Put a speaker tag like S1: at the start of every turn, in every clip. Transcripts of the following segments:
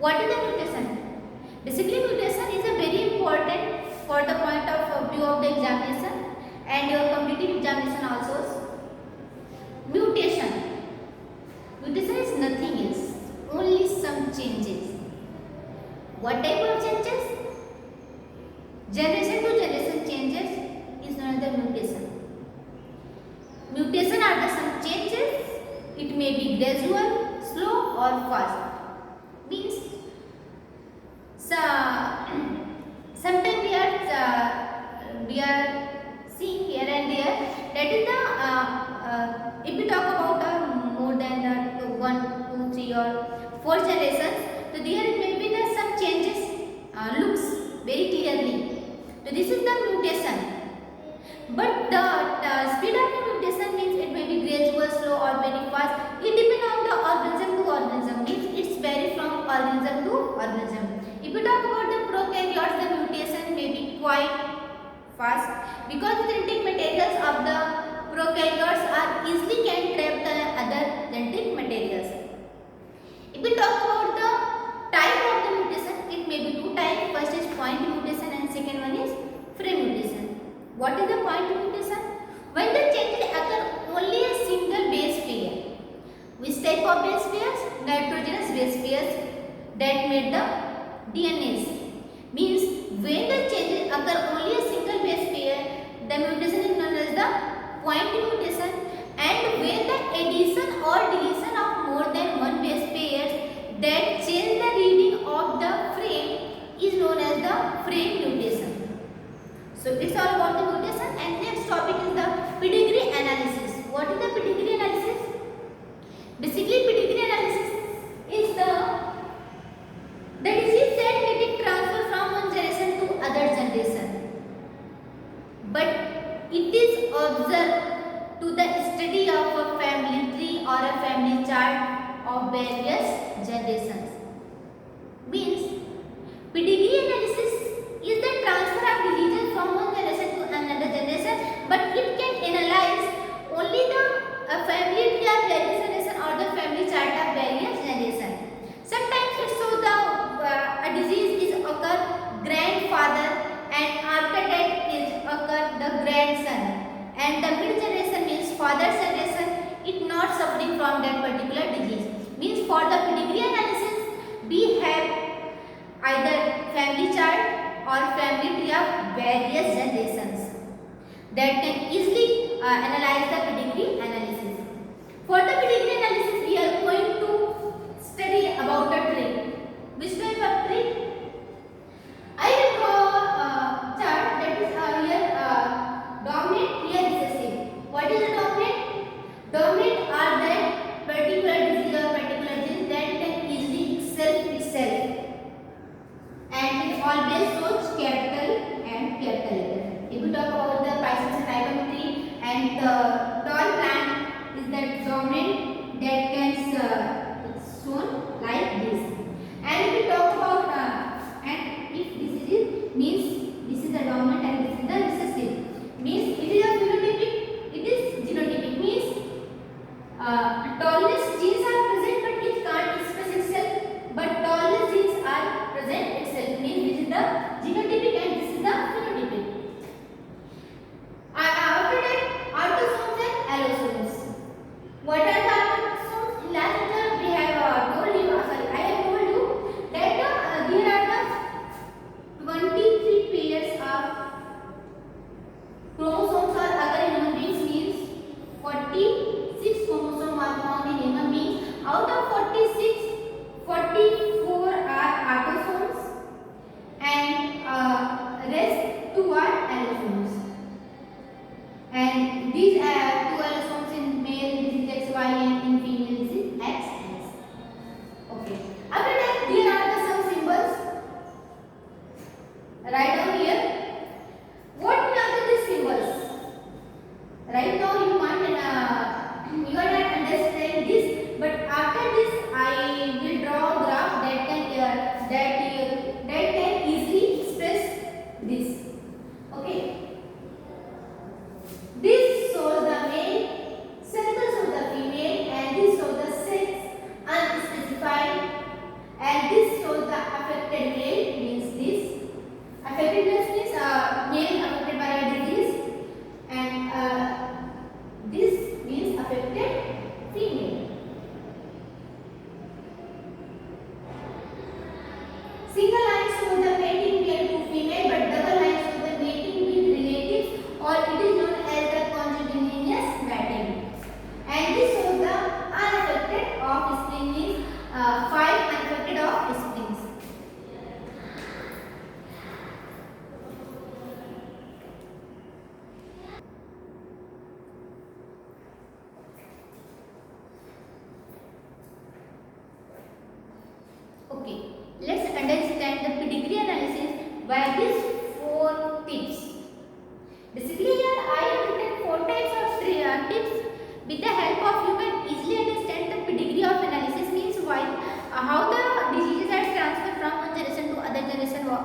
S1: What is the mutation? Basically, mutation is a very important for the point of view of the examination and your competitive examination also. Mutation. Mutation is nothing else, only some changes. What type of changes? Generation to generation changes is known as the mutation. Mutation are the some changes. It may be gradual, slow or fast. Means sometimes we are seeing here and there. That is the if we talk about more than 1, 2, 3 or 4 generations, so there may be the some changes looks very clearly. So this is the mutation. But the speed of the mutation means it may be gradual, slow or very fast. It depends on the organism to organism. Means it's vary from organism to organism. If you talk about the prokaryotes, the mutation may be quite fast because the genetic materials of the prokaryotes are easily can trap the other genetic materials. If we talk about the type of the mutation, it may be two types. First is point mutation and second one is frame mutation. What is the point mutation? When the changes occur only a single base pair. Which type of base pairs? Nitrogenous base pairs that made the DNAs. Means when the changes occur only a single base pair, the mutation is known as the point mutation. And when the addition or deletion of more than one base pairs that change the reading of the frame is known as the frame mutation. So it's all about the mutation. And next topic is the pedigree analysis. What is the pedigree analysis? Basically, pedigree analysis is the disease that may be transferred from one generation to other generation. But it is observed to the study of a family tree or a family chart of various generations. Means pedigree analysis is the transfer of diseases from one generation to another generation, but it can analyze only the family tree of various generation or the family chart of various generation. Sometimes it shows the a disease is occur grandfather, and after that is occur the grandson, and the mid generation means father's generation it not suffering from that particular disease. Means for the pedigree analysis we have either family chart or family tree of various generations that can easily analyze the pedigree analysis. For the pedigree analysis, we are going to study about a tree. Which type of tree? I will draw a chart that is here dominant, here recessive. What is the dominant? Dominant are that particular disease or particular gene that can easily excel itself. And it always shows capital and capital letter. If you talk about the Pisces type of tree, and the tall plant is that dominant that can it's shown like this. And if we talk about and if this is means this is the dominant and this is the recessive. Means it is a phenotypic, it is genotypic. Means tallness genes are present but it can't express itself. But tallness genes are present itself. Means this is the genotypic and this is the phenotypic. After that, autosomes and allosomes. What are the autosomes? In last lecture we have told you. I have told you that there are the 23 pairs of chromosomes are occur in human beings. Means 46 chromosomes are found in human beings. Out of 46, 44 are autosomes and Okay, let's understand the pedigree analysis by these 4 tips. Basically, here I have written 4 types of tips. With the help of you can easily understand the pedigree of analysis, means why how the diseases are transferred from one generation to other generation or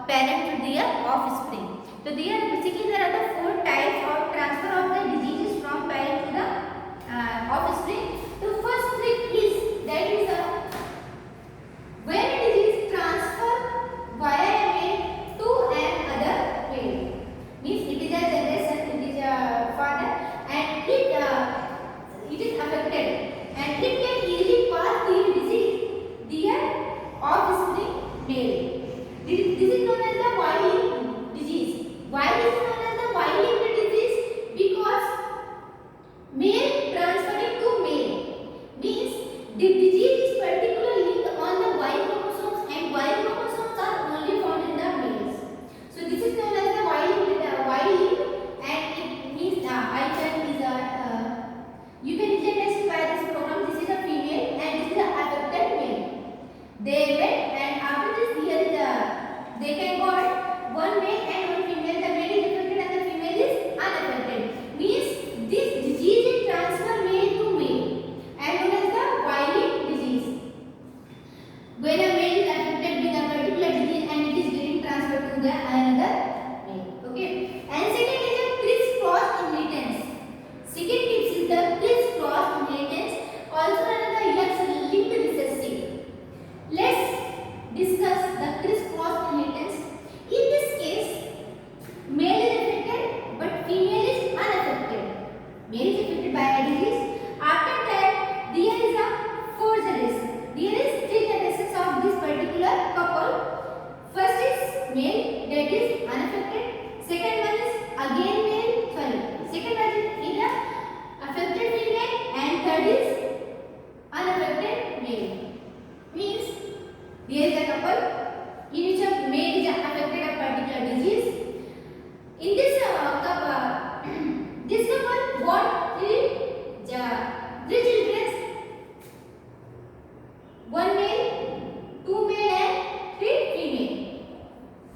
S1: parent to their offspring. So there are the 4 types of transfer of the diseases from parent to the offspring. The first trick is that is when a disease transfer via a male to another male, means it is a generation, it is a father, and it is affected, and it can easily pass the disease their offspring male. This is known as the Y-linked disease. Why is it known as the Y-linked disease? Because male transferring to male, means the disease is particularly linked on the Y chromosomes, and Y chromosomes are only found in the males. So this is known as the Y-linked, and it means you can identify by this program. This is a female and this is a affected male. They went, and after this here is they can got one male and one female. The male is affected and the female is unaffected. Means this disease is transfer male to male and known as the Y-linked disease. When a male is affected with a particular disease and it is getting transferred to the another male. Okay. And second is the criss-cross inheritance. Second tips is the criss-cross inheritance, also known as the X-linked recessive. Let's discuss the criss-cross inheritance. In this case, male is affected but female is unaffected. Male is affected by a disease. After that, there is a 4 generations. There is 3 generations of this particular couple. First is male, that is unaffected. Second one is again male. Second one is a affected female, and third is unaffected male. Means there is a couple in which a male is affected a particular disease. In this couple, got three children, one male, 2 male and 3 female.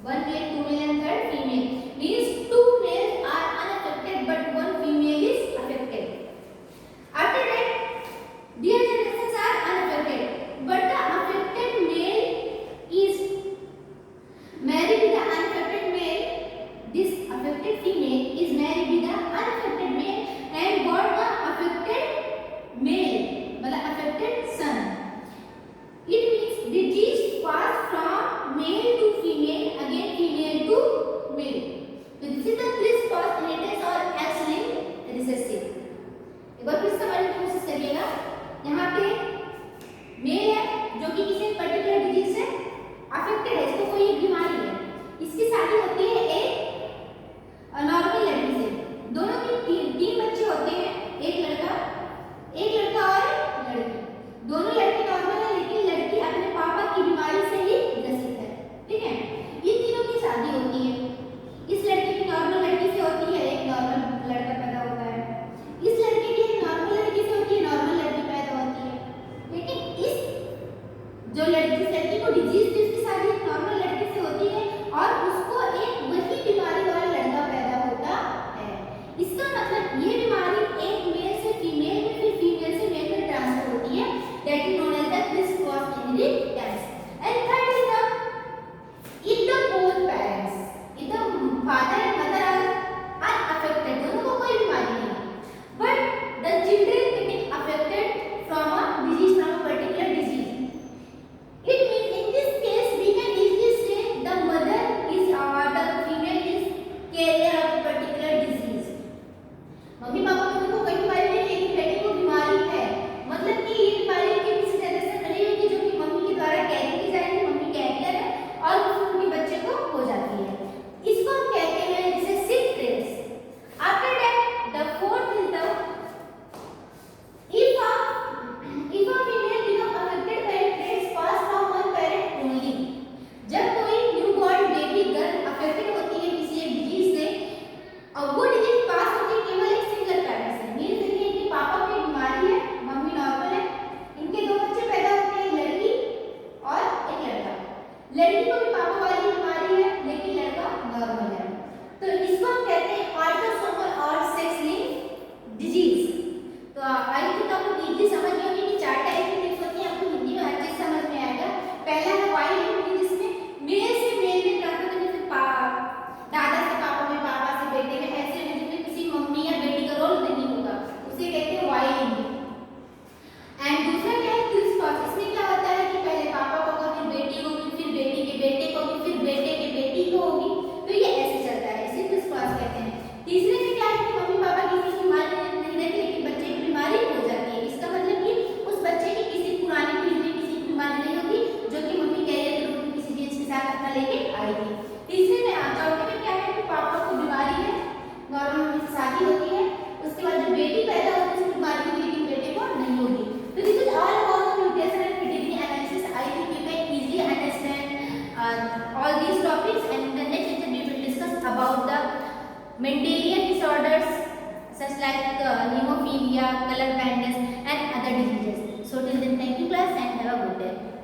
S1: One male, 2 male and 3 female. Means 2 males are unaffected but 1 female is affected. After that, their generations are unaffected, but the affected male is married with the unaffected male. This affected female is married with the unaffected male and got the affected male, affected son. It means disease pass from male to female, again female to male. So this is the criss-cross inheritance or X-linked recessive. एक बार फिर समझने की कोशिश करिएगा. यहाँ पे mail है जो कि किसी पर्टिकुलर डिजीज से अफेक्टेड है, इसको कोई बीमारी है, इसकी शादी होती है एक नॉर्मल लड़की से. दोनों की 3 बच्चे होते हैं, एक लड़का और लड़की. दोनों लड़के नॉर्मल है लेकिन लड़की अपने पापा की बीमारी से ही ग्रसित है. ठीक है. इन तीनों की शादी होती है. इस लड़के की नॉर्मल लड़की से होती है, एक नॉर्मल लड़का पैदा होता है. इस लड़के की नॉर्मल लड़की से होती है, नॉर्मल लड़की पैदा होती है. लेकिन इस जो लड़की को डिजीज थी, उसकी शादी एक नॉर्मल लड़के से होती है और उसको एक वही बीमारी वाला लड़का पैदा होता है. इसका मतलब ये बीमारी एक मेल से फीमेल में, फिर फीमेल से मेल में ट्रांसफर होती है. That is known as the criss-cross inheritance. And third is if the both parents, if the father and mother are unaffected, दोनों को कोई बीमारी नहीं, but the children getting affected from a disease, from a particular disease. It means in this case we can easily say the mother is all these topics, and in the next lecture we will discuss about the Mendelian disorders such like hemophilia, color blindness and other diseases. So till then, thank you class and have a good day.